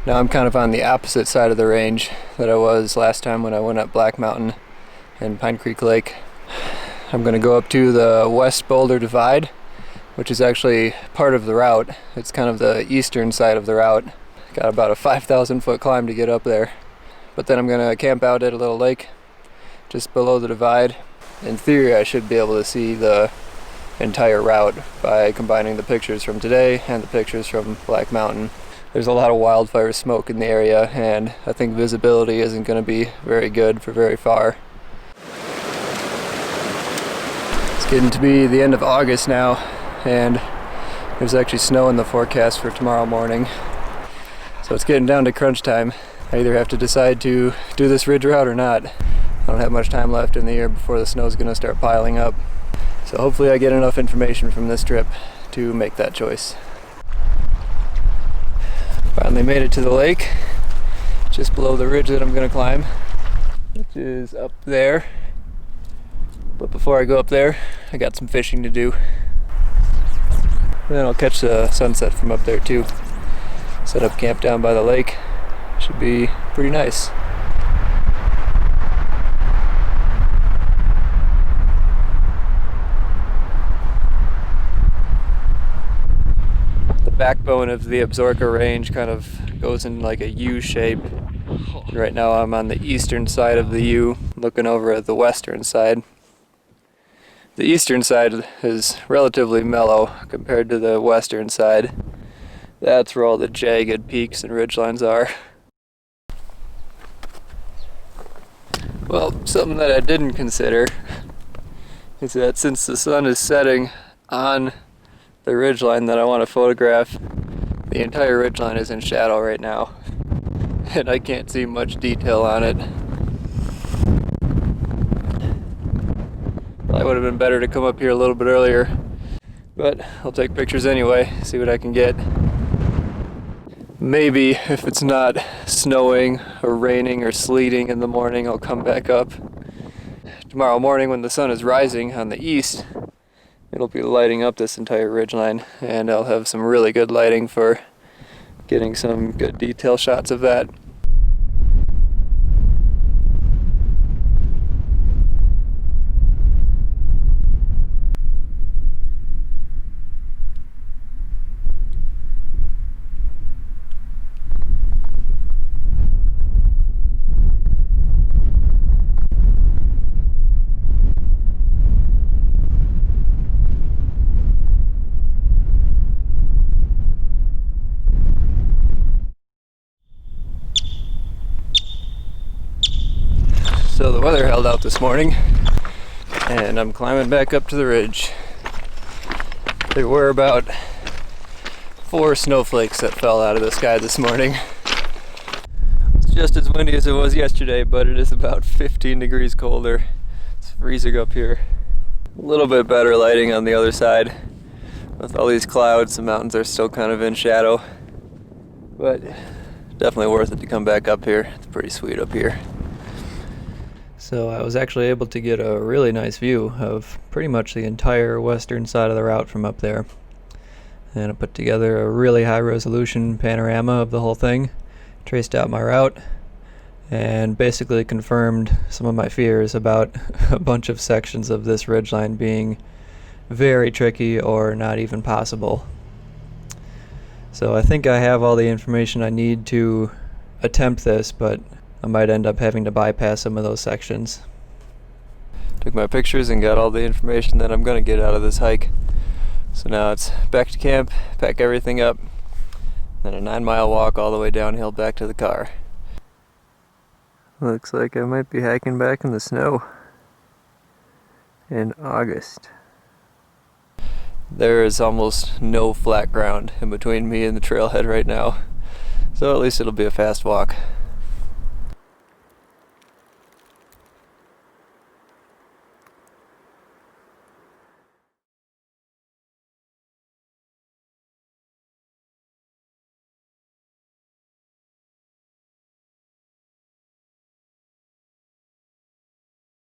Now I'm kind of on the opposite side of the range that I was last time when I went up Black Mountain and Pine Creek Lake. I'm going to go up to the West Boulder Divide, which is actually part of the route. It's kind of the eastern side of the route. Got about a 5,000 foot climb to get up there. But then I'm going to camp out at a little lake just below the divide. In theory, I should be able to see the entire route by combining the pictures from today and the pictures from Black Mountain. There's a lot of wildfire smoke in the area, and I think visibility isn't going to be very good for very far. It's getting to be the end of August now, and there's actually snow in the forecast for tomorrow morning. So it's getting down to crunch time. I either have to decide to do this ridge route or not. I don't have much time left in the year before the snow is going to start piling up. So hopefully I get enough information from this trip to make that choice. Finally made it to the lake, just below the ridge that I'm going to climb, which is up there. But before I go up there, I got some fishing to do. And then I'll catch the sunset from up there too. Set up camp down by the lake. Should be pretty nice. The backbone of the Absaroka range kind of goes in like a U shape. Right now I'm on the eastern side of the U, looking over at the western side. The eastern side is relatively mellow compared to the western side. That's where all the jagged peaks and ridgelines are. Well, something that I didn't consider is that since the sun is setting on the ridgeline that I want to photograph, the entire ridgeline is in shadow right now, and I can't see much detail on it. Probably would have been better to come up here a little bit earlier, but I'll take pictures anyway, see what I can get. Maybe if it's not snowing or raining or sleeting in the morning, I'll come back up. Tomorrow morning when the sun is rising on the east, it'll be lighting up this entire ridgeline, and I'll have some really good lighting for getting some good detail shots of that. So the weather held out this morning, and I'm climbing back up to the ridge. There were about 4 snowflakes that fell out of the sky this morning. It's just as windy as it was yesterday, but it is about 15 degrees colder. It's freezing up here. A little bit better lighting on the other side. With all these clouds, the mountains are still kind of in shadow, but definitely worth it to come back up here. It's pretty sweet up here. So I was actually able to get a really nice view of pretty much the entire western side of the route from up there. And I put together a really high resolution panorama of the whole thing, traced out my route, and basically confirmed some of my fears about a bunch of sections of this ridgeline being very tricky or not even possible. So I think I have all the information I need to attempt this, but I might end up having to bypass some of those sections. Took my pictures and got all the information that I'm going to get out of this hike. So now it's back to camp, pack everything up, then a 9-mile walk all the way downhill back to the car. Looks like I might be hiking back in the snow in August. There is almost no flat ground in between me and the trailhead right now, so at least it'll be a fast walk.